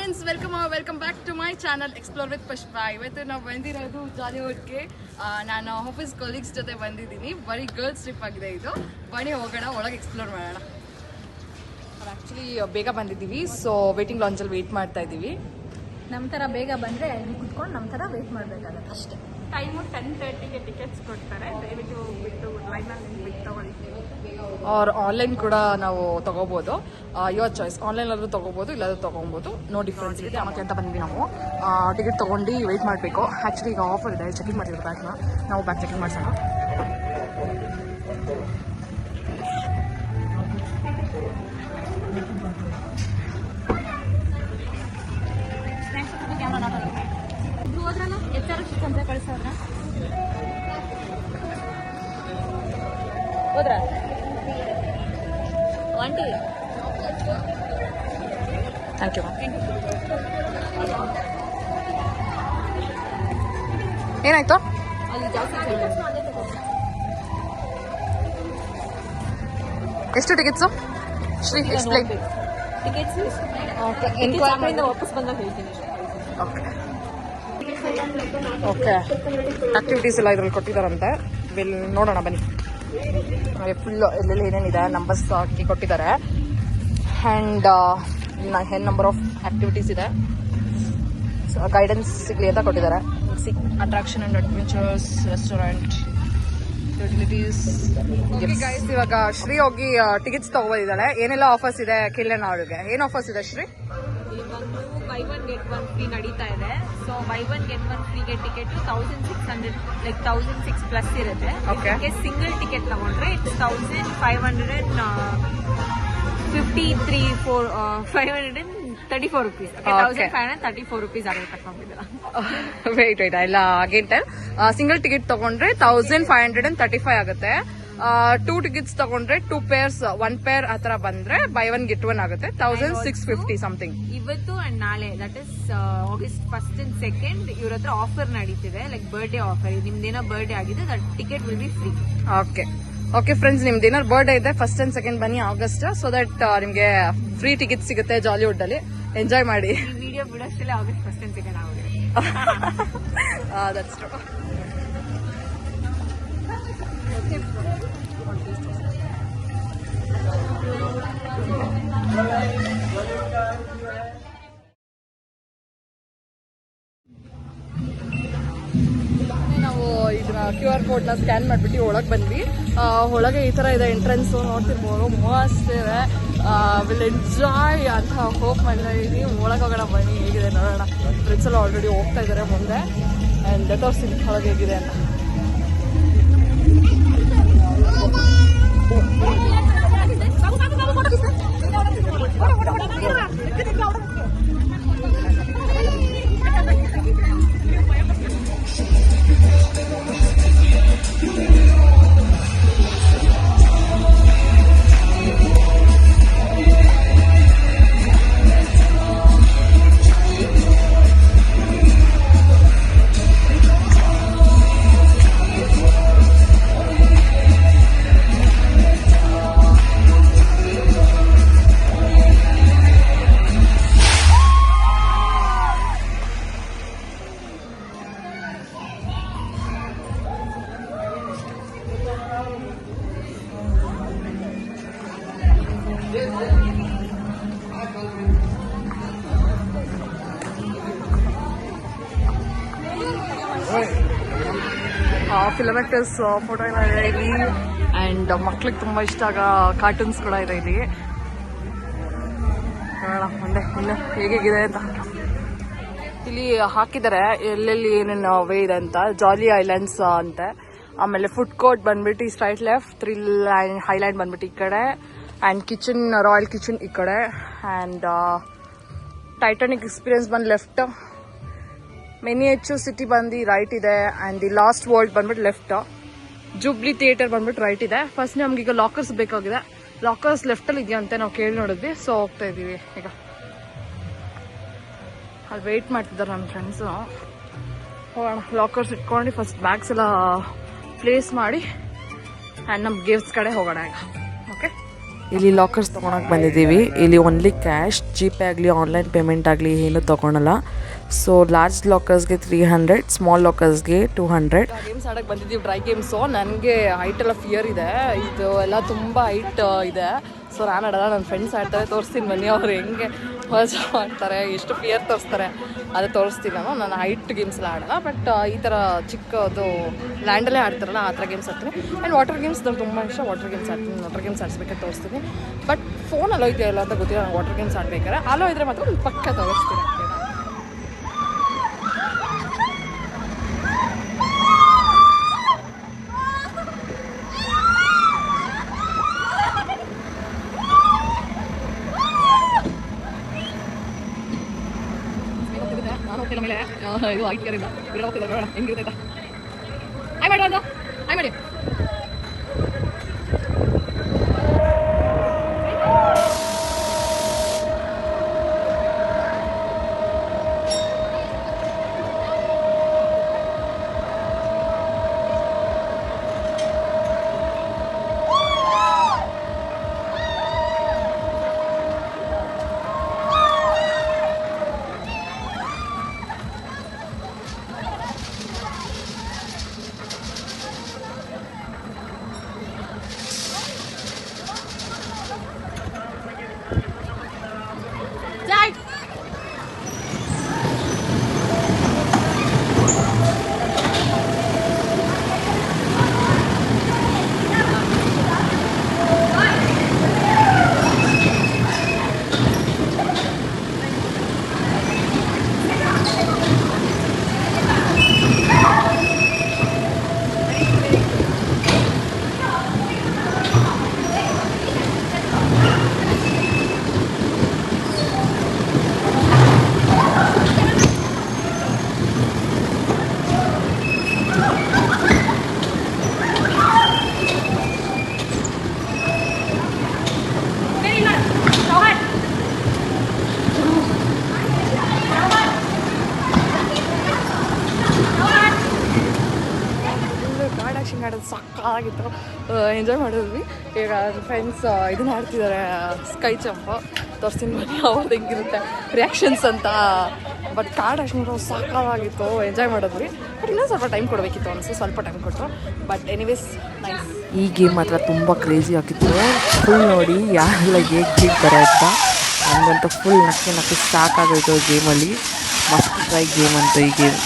Friends, welcome back to my channel explore with Pushpa. ಇವತ್ತು ನಾವು ಬಂದಿರೋದು ಜಾಲಿವುಡ್ಗೆ. ನಾನು ಆಫೀಸ್ ಕೊಲೀಗ್ಸ್ ಜೊತೆ ಬಂದಿದ್ದೀನಿ. ಬರೀ ಗರ್ಲ್ಸ್ ಟ್ರಿಪ್ ಆಗಿದೆ ಇದು. ಬನ್ನಿ ಹೋಗೋಣ, ಒಳಗೆ ಎಕ್ಸ್ಪ್ಲೋರ್ ಮಾಡೋಣ. ಆ್ಯಕ್ಚುಲಿ ಬೇಗ ಬಂದಿದ್ದೀವಿ, ಸೊ ವೇಟಿಂಗ್ ಲಾಂಚಲ್ಲಿ ವೇಟ್ ಮಾಡ್ತಾ ಇದ್ದೀವಿ. ನಮ್ಮ ಥರ ಬೇಗ ಬಂದರೆ ಇಲ್ಲಿ ಕುತ್ಕೊಂಡು ನಮ್ಮ ಥರ ವೇಟ್ ಮಾಡಬೇಕಾಗುತ್ತೆ ಅಷ್ಟೇ. ಟೈಮು 10:30ಗೆ ಟಿಕೆಟ್ಸ್ ಕೊಡ್ತಾರೆ. ದಯವಿಟ್ಟು ಬಿಟ್ಟು ಲೈನಲ್ಲಿ ಬಿಟ್ಟು ತಗೊಳ್ಳಿ. ಅವ್ರ ಆನ್ಲೈನ್ ಕೂಡ ನಾವು ತಗೋಬೋದು. ಯುವರ್ ಚಾಯ್ಸ್, ಆನ್ಲೈನಲ್ಲೂ ತೊಗೋಬೋದು, ಇಲ್ಲಾದ್ರೂ ತೊಗೊಬೋದು. ನೋ ಡಿಫ್ರೆನ್ಸ್ ಇದೆ. ಮತ್ತೆ ಅಂತ ಬಂದ್ವಿ ನಾವು. ಟಿಕೆಟ್ ತೊಗೊಂಡು ವೆಯ್ಟ್ ಮಾಡಬೇಕು. ಆ್ಯಕ್ಚುಲಿ ಈಗ ಆಫರ್ ಇದೆ, ಚೆಕಿಂಗ್ ಮಾಡಿದ್ರು ಬ್ಯಾಗ್ನ. ನಾವು ಬ್ಯಾಗ್ ಚೆಕಿಂಗ್ ಮಾಡ್ಸೋಣ. ಹೋದ್ರಲ್ಲ HR ಅಂತ ಕಳಿಸೋದ್ರ ಹೋದ್ರ ಆಂಟಿ. Thank you. ಏನಾಯ್ತು? ಅಲ್ಲಿ ಜಾಸ್ತಿ ಎಷ್ಟು ಟಿಕೆಟ್ಸು? ಶ್ರೀ ಎಕ್ಸ್ಪ್ಲೈನ್. ಟಿಕೆಟ್ಸ್ ವಾಪಸ್ ಬಂದಾಗ ಹೇಳ್ತೀನಿ. ಓಕೆ ಓಕೆ, ಆಕ್ಟಿವಿಟೀಸ್ ಎಲ್ಲ ಇದ್ರಲ್ಲಿ ಕೊಟ್ಟಿದ್ದಾರಂತೆ. ನೋಡೋಣ ಬನ್ನಿ. ಫುಲ್ ಎಲ್ಲೆಲ್ಲಿ ಏನೇನಿದೆ ನಂಬರ್ಸ್ ಹಾಕಿ ಕೊಟ್ಟಿದ್ದಾರೆ. ಆ್ಯಂಡ್ ನಂಬರ್ ಆಫ್ ಆಕ್ಟಿವಿಟೀಸ್ ಇದೆ. ಗೈಡೆನ್ಸ್ ಸಿಗಲಿ ಅಂತ ಕೊಟ್ಟಿದ್ದಾರೆ. Attraction and adventures, restaurant, utilities. Guys, ಇವಾಗ ಶ್ರೀ ಹೋಗಿ ಟಿಕೆಟ್ಸ್ ತಗೋಬೋದಿದ್ದಾಳೆ. ಏನೆಲ್ಲ ಆಫರ್ಸ್ ಇದೆ ಕೇಳೋಣ ಅವಳಿಗೆ. ಏನು ಆಫರ್ಸ್ ಇದೆ Shri? buy one get one free ನಡೀತಾ ಇದೆ. So buy one get one ಫ್ರೀಗೆ ಟಿಕೆಟ್ 1600 ಲೈಕ್ 1006 ಪ್ಲಸ್ ಇರುತ್ತೆ. ಓಕೆ. ಸಿಂಗಲ್ ಟಿಕೆಟ್ ತಗೊಂಡ್ರೆ ಇಟ್ಸ್ 534 ರುಪೀಸ್. 1534 ರುಪೀಸ್ ಆಗುತ್ತೆ. ತಗೊಂಡಿದ್ದೀರಾ? ವೇಟ್ ಇಲ್ಲ ಅಗೇನ್ ಟೈಮ್. ಸಿಂಗಲ್ ಟಿಕೆಟ್ ತಗೊಂಡ್ರೆ 1535 ಆಗುತ್ತೆ. 2 ಟಿಕೆಟ್ಸ್ ತಗೊಂಡ್ರೆ 2 ಪೇರ್ಸ್ 1 ಪೇರ್ ಆತರ ಬಂದ್ರೆ ಬೈ 1 get 1 ಆಗುತ್ತೆ. 1650 ಸಮಥಿಂಗ್. ಇವತ್ತು ಅಂಡ್ ನಾಳೆ, that is August 1st and 2nd ಇವ್ರ ಹತ್ರ ಆಫರ್ ನಡೀತಿದೆ. Like birthday offer. ನಿಮ್ದೇನೋ ಬರ್ಡೇ ಆಗಿದೆ, that ticket will be free. Okay friends, ನಿಮ್ದು ಏನಾದ್ರು ಬರ್ಡೇ ಇದೆ 1st and 2nd ಬನ್ನಿ ಆಗಸ್ಟ್. ಸೊ ದಟ್ ನಿಮ್ಗೆ ಫ್ರೀ ಟಿಕೆಟ್ ಸಿಗುತ್ತೆ ಜಾಲಿವುಡ್ ಅಲ್ಲಿ. ಎಂಜಾಯ್ ಮಾಡಿ. ಈ video ಬಿಡೋಷ್ಟಲ್ಲೇ August 1st and 2nd ಆಗಿದೆ. That's true. ನಾವು ಇದನ್ನ QR ಕೋಡ್ನ ಸ್ಕ್ಯಾನ್ ಮಾಡಿಬಿಟ್ಟು ಒಳಗೆ ಬಂದ್ವಿ. ಒಳಗೆ ಈ ಥರ ಇದೆ ಎಂಟ್ರೆನ್ಸು. ನೋಡ್ತಿರ್ಬೋದು, ಮಸ್ತ್ ಇದೆ. ವಿಲ್ ಎಂಜಾಯ್ ಅಂತ ಹೋಪ್ ಮಾಡ್ತಾ ಇದ್ದೀನಿ. ಒಳಗೆ ಹೋಗೋಣ ಬನ್ನಿ, ಹೇಗಿದೆ ನೋಡೋಣ. ಫ್ರೆಂಡ್ಸ್ ಎಲ್ಲ ಆಲ್ರೆಡಿ ಹೋಗ್ತಾ ಇದ್ದಾರೆ ಮುಂದೆ. ಆ್ಯಂಡ್ ತೋರಿಸ್ತೀನಿ ಒಳಗೆ ಹೇಗಿದೆ ಅಂತ. ಫಿಲಮೆಕ್ಟರ್ಸ್ ಫೋಟೋ ಎಲ್ಲ ಇದೆ ಇಲ್ಲಿ. ಆ್ಯಂಡ್ ಮಕ್ಳಿಗೆ ತುಂಬ ಇಷ್ಟ ಆಗ ಕಾರ್ಟೂನ್ಸ್ ಕೂಡ ಇದೆ ಇಲ್ಲಿ. ನೋಡೋಣ ಮುಂದೆ ಇನ್ನು ಹೇಗಿದೆ ಅಂತ. ಇಲ್ಲಿ ಹಾಕಿದ್ದಾರೆ ಎಲ್ಲೆಲ್ಲಿ ಏನೇನು ವೇ ಇದೆ ಅಂತ. ಜಾಲಿ ಐಲ್ಯಾಂಡ್ಸ್ ಅಂತೆ. ಆಮೇಲೆ ಫುಡ್ ಕೋರ್ಟ್ ಬಂದ್ಬಿಟ್ಟು ಸ್ಟ್ರೈಟ್ ಲೆಫ್ಟ್, ಥ್ರಿಲ್ ಹೈಲ್ಯಾಂಡ್ ಬಂದ್ಬಿಟ್ಟು ಈ ಕಡೆ, ಆ್ಯಂಡ್ ಕಿಚನ್ ರಾಯಲ್ ಕಿಚನ್ ಈ ಕಡೆ, ಆ್ಯಂಡ್ ಟೈಟಾನಿಕ್ ಎಕ್ಸ್ಪೀರಿಯನ್ಸ್ ಬಂದು ಲೆಫ್ಟ್, ಮಿನಿಯೇಚರ್ ಸಿಟಿ ಬಂದು ರೈಟ್ ಇದೆ, ಆ್ಯಂಡ್ ದಿ ಲಾಸ್ಟ್ ವರ್ಲ್ಡ್ ಬಂದ್ಬಿಟ್ಟು ಲೆಫ್ಟ್, ಜೂಬ್ಲಿ ಥಿಯೇಟರ್ ಬಂದ್ಬಿಟ್ಟು ರೈಟ್ ಇದೆ. ಫಸ್ಟ್ ನಮ್ಗೀಗ ಲಾಕರ್ಸ್ ಬೇಕಾಗಿದೆ. ಲಾಕರ್ಸ್ ಲೆಫ್ಟಲ್ಲಿ ಇದೆಯಂತೆ, ನಾವು ಕೇಳಿ ನೋಡಿದ್ವಿ. ಸೊ ಹೋಗ್ತಾ ಇದ್ದೀವಿ ಈಗ. ಅಲ್ಲಿ ವೆಯ್ಟ್ ಮಾಡ್ತಿದ್ದಾರೆ ನನ್ನ ಫ್ರೆಂಡ್ಸು. ಹೋಗೋಣ, ಲಾಕರ್ಸ್ ಇಟ್ಕೊಂಡು ಫಸ್ಟ್ ಬ್ಯಾಗ್ಸ್ ಎಲ್ಲ ಪ್ಲೇಸ್ ಮಾಡಿ ಆ್ಯಂಡ್ ನಮ್ಮ ಗಿಫ್ಟ್ಸ್ ಕಡೆ ಹೋಗೋಣ ಈಗ. ಓಕೆ. ಇಲ್ಲಿ ಲಾಕರ್ಸ್ ತೊಗೊಳಕ್ಕೆ ಬಂದಿದ್ದೀವಿ. ಇಲ್ಲಿ ಓನ್ಲಿ ಕ್ಯಾಶ್, ಜಿಪೇ ಆಗಲಿ ಆನ್ಲೈನ್ ಪೇಮೆಂಟ್ ಆಗಲಿ ಏನೂ ತೊಗೊಳಲ್ಲ. ಸೊ ಲಾರ್ಜ್ ಲಾಕರ್ಸ್ಗೆ 300, ಸ್ಮಾಲ್ ಲಾಕರ್ಸ್ಗೆ 200. ಗೇಮ್ಸ್ ಆಡೋಕ್ಕೆ ಬಂದಿದ್ದೀವಿ, ಡ್ರೈ ಗೇಮ್ಸು. ನನಗೆ ಹೈಟೆಲ್ಲ ಫಿಯರ್ ಇದೆ, ಇದು ಎಲ್ಲ ತುಂಬ ಹೈಟ್ ಇದೆ. ಸೊ ನಾನು ಆಡೋಲ್ಲ, ನನ್ನ ಫ್ರೆಂಡ್ಸ್ ಆಡ್ತಾರೆ, ತೋರಿಸ್ತೀನಿ ಬನ್ನಿ ಅವ್ರು ಹೆಂಗೆ ಮಜಾ ಮಾಡ್ತಾರೆ, ಎಷ್ಟು ಫಿಯರ್ ತೋರಿಸ್ತಾರೆ ಅದು ತೋರಿಸ್ತೀನಿ. ನಾನು ಹೈಟ್ ಗೇಮ್ಸ್ ಎಲ್ಲ ಆಡೋಲ್ಲ, ಬಟ್ ಈ ಥರ ಚಿಕ್ಕದು ಲ್ಯಾಂಡಲ್ಲೇ ಆಡ್ತಾರಲ್ಲ ಆ ಥರ ಗೇಮ್ಸ್ ಆಡ್ತೀನಿ. ಆ್ಯಂಡ್ ವಾಟರ್ ಗೇಮ್ಸ್ ನಂಗೆ ತುಂಬ ಇಷ್ಟ, ವಾಟರ್ ಗೇಮ್ಸ್ ಆಡ್ತೀನಿ. ವಾಟರ್ ಗೇಮ್ಸ್ ಆಡಿಸ್ಬೇಕಾದ್ರೆ ತೋರಿಸ್ತೀನಿ. ಬಟ್ ಫೋನ್ ಅಲೋ ಇದೆಯಾ ಇಲ್ಲ ಅಂತ ಗೊತ್ತಿಲ್ಲ ನಂಗೆ. ವಾಟರ್ ಗೇಮ್ಸ್ ಆಡ್ಬೇಕಾದ್ರೆ ಅಲೋ ಇದ್ರೆ ಮಾತ್ರ ಒಂದು ಪಕ್ಕ ತೋರಿಸ್ತೀನಿ. ನಾನು ಹೋಗ್ತಿಲ್ಲ ಮೇಲೆ ಇದು ಆಯ್ಕೆರಿಲ್ಲ ಬಿಡ ಹೋಗ್ತಿಲ್ಲ, ಬೇಡ ಹೆಂಗಿರ್ತೈತ ಆಯ್ ಮಾಡಿ ಒಂದು ಆಯ್ ಮಾಡಿ. ಆಡೋದು ಸಾಕಾಗಿತ್ತು, ಎಂಜಾಯ್ ಮಾಡಿದ್ವಿ. ಈಗ ಫ್ರೆಂಡ್ಸ್ ಇದನ್ನ ಆಡ್ತಿದ್ದಾರೆ, ಸ್ಕೈ ಜಂಪ್. ತೋರಿಸ್ತೀನಿ ಬನ್ನಿ ಅವ್ರದ್ದು ಹೆಂಗಿರುತ್ತೆ ರಿಯಾಕ್ಷನ್ಸ್ ಅಂತ. ಬಟ್ ಕಾರ್ಡ್ ಆ್ಯಕ್ಷನ್ ಸಾಕಾಗಿತ್ತು, ಎಂಜಾಯ್ ಮಾಡಿದ್ವಿ. ಬಟ್ ಇನ್ನೂ ಸ್ವಲ್ಪ ಟೈಮ್ ಕೊಡಬೇಕಿತ್ತು ಅನಿಸ್ತು, ಸ್ವಲ್ಪ ಟೈಮ್ ಕೊಟ್ಟರು. But anyways nice. ಈ ಗೇಮ್ ಮಾತ್ರ ತುಂಬ ಕ್ರೇಜಿ ಆಗಿತ್ತು. ಫುಲ್ ನೋಡಿ ಯಾರೆಲ್ಲ ಹೇಗೆ ಬೀಳ್ತಾರೆ ಅಂತ ನನಗಂತೂ ಫುಲ್ ನಕ್ಕೆ ಸಾಕಾಗೋಯ್ತು ಗೇಮಲ್ಲಿ. ಮಸ್ತ್ ಟ್ರೈ ಗೇಮ್ ಅಂತ ಈ ಗೇಮ್.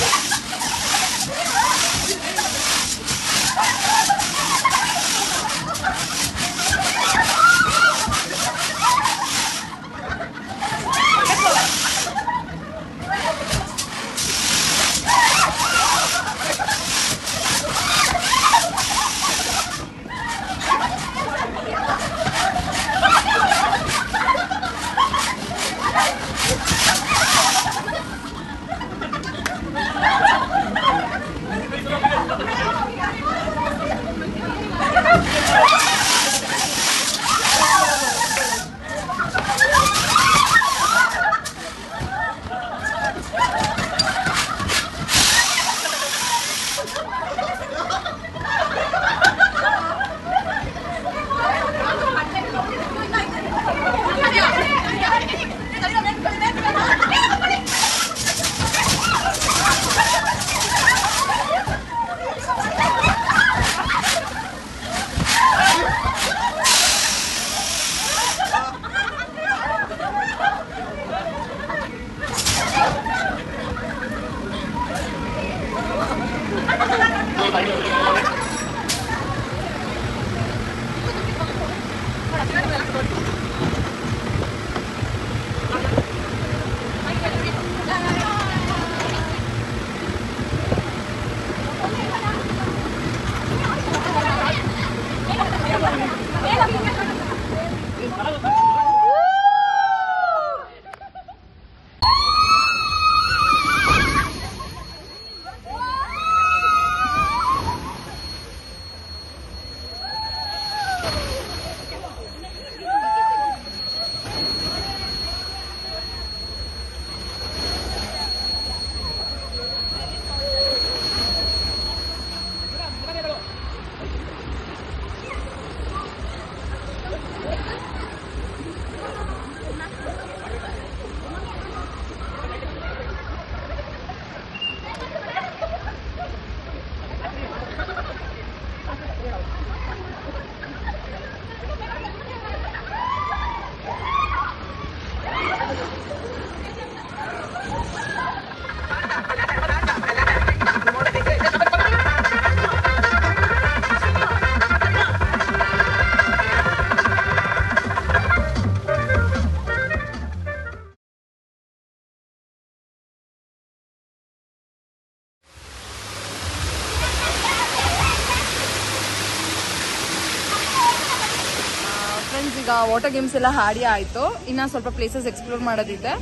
ಈಗ ವಾಟರ್ ಗೇಮ್ಸ್ ಎಲ್ಲ ಹಾಡಿ ಆಯಿತು. ಇನ್ನು ಸ್ವಲ್ಪ ಪ್ಲೇಸಸ್ ಎಕ್ಸ್ಪ್ಲೋರ್ ಮಾಡೋದಿದೆ.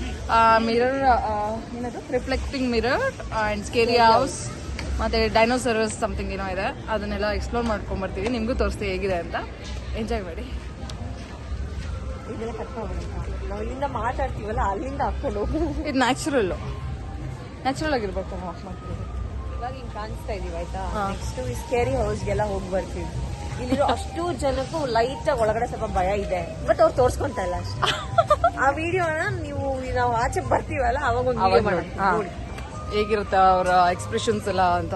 ಮಿರರ್ ಏನದು reflecting mirror and scary house ಮತ್ತು ಡೈನೋಸರಸ್ ಸಮಥಿಂಗ್ ಏನೋ ಇದೆ, ಅದನ್ನೆಲ್ಲ ಎಕ್ಸ್ಪ್ಲೋರ್ ಮಾಡ್ಕೊಂಬರ್ತೀವಿ. ನಿಮಗೂ ತೋರಿಸ್ತೀವಿ ಹೇಗಿದೆ ಅಂತ. ಎಂಜಾಯ್ ಮಾಡಿ. ನಾವು ಇಲ್ಲಿಂದ ಮಾತಾಡ್ತೀವಲ್ಲ ಅಲ್ಲಿಂದ ಹಾಕೊಂಡು ಇದು ನ್ಯಾಚುರಲ್ ಆಗಿರ್ಬೇಕು. ವಾಕ್ ಮಾಡ್ತೀವಿ ಇವಾಗ ಹಿಂಗೆ ಕಾಣಿಸ್ತಾ ಇದೀವಿ ಆಯ್ತಾ. ಹಾ. ನೆಕ್ಸ್ಟ್ ಈ ಸ್ಕೇರಿ ಹೌಸ್ಗೆಲ್ಲ ಹೋಗಿ ಬರ್ತೀವಿ. ಇಲ್ಲಿರೋ ಅಷ್ಟು ಜನಕ್ಕೂ ಲೈಟ್ ಆಗಿ ಒಳಗಡೆ ಸ್ವಲ್ಪ ಭಯ ಇದೆ, ಬಟ್ ಅವ್ರು ತೋರ್ಸ್ಕೊಂತ ಇಲ್ಲ ಅಷ್ಟೇ. ಆ ವಿಡಿಯೋನ ನಾವು ಆಚೆ ಬರ್ತೀವಲ್ಲ ಅವಾಗ ಒಂದು ವಿಡಿಯೋ ಮಾಡೋಣ ನೋಡಿ ಹೇಗಿರುತ್ತೆ ಅವರ ಎಕ್ಸ್ಪ್ರೆಷನ್ಸ್ ಎಲ್ಲ ಅಂತ.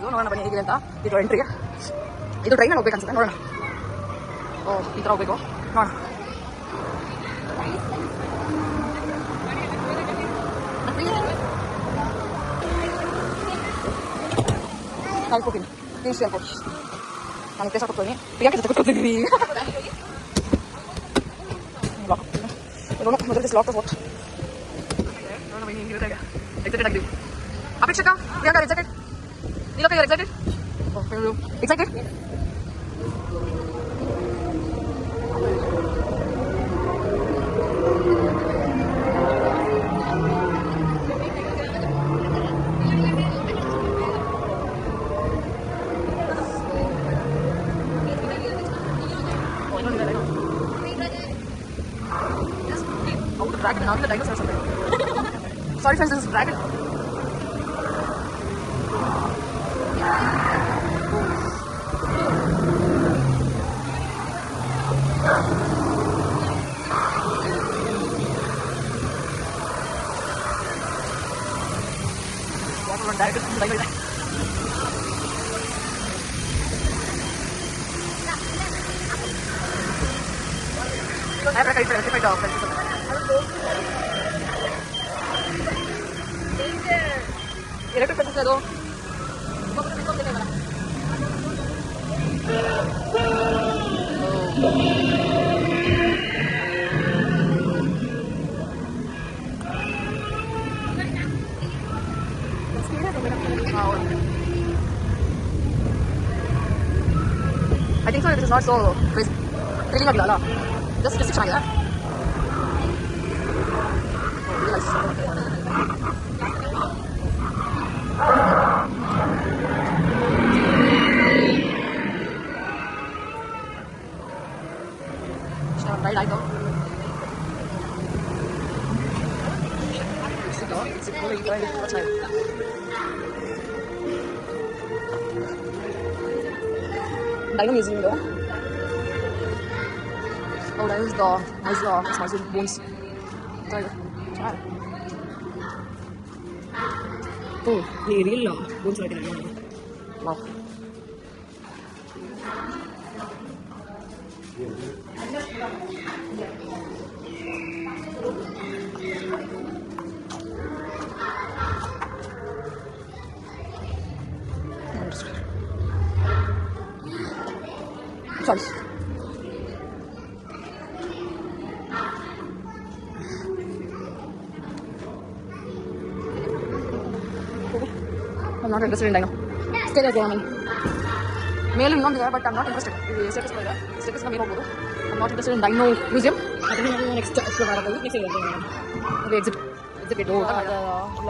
ನೋಡೋಣ ಬನ್ನಿ ಹೇಗಿದೆ ಅಂತ. ಇದು ಎಂಟ್ರಿಗೆ ಇದು ಟ್ರೈನಲ್ಲಿ ಹೋಗ್ಬೇಕು ಅನ್ಸುತ್ತೆ. ನೋಡೋಣ. ಈ ಥರ ಹೋಗ್ಬೇಕು ನೋಡೋಣ. ಕಾಯ್ಕೋತೀನಿ ಪ್ಲೀಸ್ ಹೇಳ್ಕೊಡಿ. ನಾನು ಪ್ಲೇಸ್ ಹಾಕೋತೀನಿ. ಯಾಕೆ ಜೊತೆ ಕೂತ್ಕೊತಿದ್ವಿ ಎಕ್ಸೈಟೆಡ್ ಆಗಿದ್ದೀವಿ. ಅಪೇಕ್ಷಕ ಯಾರು ಎಕ್ಸೈಟೆಡ್? ನೀಲಕ ಯಾರು excited? Excited? Dragon, not the dinosaur or something. Sorry friends, this is dragon. Water on dragon, like that. I have to try my dog. Electric ಕಟ್ಟಿಸ್ ಅದು I think so. It is not so thrilling ಆಗಿಲ್ಲ ಅಲ್ಲ, just ಚೆನ್ನಾಗಿದೆ. Ride ಆಯಿತು. Dino museum ಇದು. Oh, that is the Mysore bones. Sorry. Oh, the real bones right here. Wow. Sorry. I'm not interested in dino. Stay there, German. Male ಇನ್ನೊಂದಿದೆ, but I'm not interested. ಇದು status ಮೇಲೆ ಸ್ಟೇಟಸ್ನ ಮೇಲೆ ಹೋಗ್ಬೋದು. I'm not interested in dino museum. ಅದನ್ನು ನಾನು next explore ಮಾಡೋದು. Next ಅದು ಎಕ್ಸಿಬಿಟ್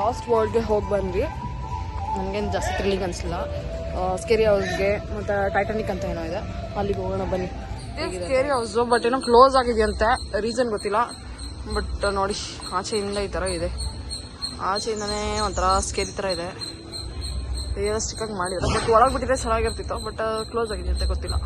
ಲಾಸ್ಟ್ ವರ್ಲ್ಡ್ಗೆ ಹೋಗಿ ಬಂದ್ವಿ. ನನಗೇನು ಜಾಸ್ತಿ ಥ್ರಿಲ್ಲಿಂಗ್ ಅನಿಸಲಿಲ್ಲ. ಸ್ಕೇರಿ ಹೌಸ್ಗೆ ಮತ್ತು ಟೈಟಾನಿಕ್ ಅಂತ ಏನೋ ಇದೆ, ಅಲ್ಲಿಗೆ ಹೋಗೋಣ ಬನ್ನಿ. ಸ್ಕೇರಿ ಹೌಸು ಬಟ್ ಏನೋ ಕ್ಲೋಸ್ ಆಗಿದೆಯಂತೆ, ರೀಸನ್ ಗೊತ್ತಿಲ್ಲ. ಬಟ್ ನೋಡಿ ಆಚೆಯಿಂದ ಈ ಥರ ಇದೆ, ಆಚೆಯಿಂದನೇ ಒಂಥರ ಸ್ಕೇರಿ ಥರ ಇದೆ. ರಿಯಲಿಸ್ಟಿಕ್ ಆಗಿ ಮಾಡಿದ್ರು, ಬಟ್ ಒಳಗೆ ಬಿಟ್ಟಿದ್ರೆ ಚೆನ್ನಾಗಿರ್ತಿತ್ತು. ಬಟ್ ಕ್ಲೋಸ್ ಆಗಿದೆಯಂತೆ, ಗೊತ್ತಿಲ್ಲ.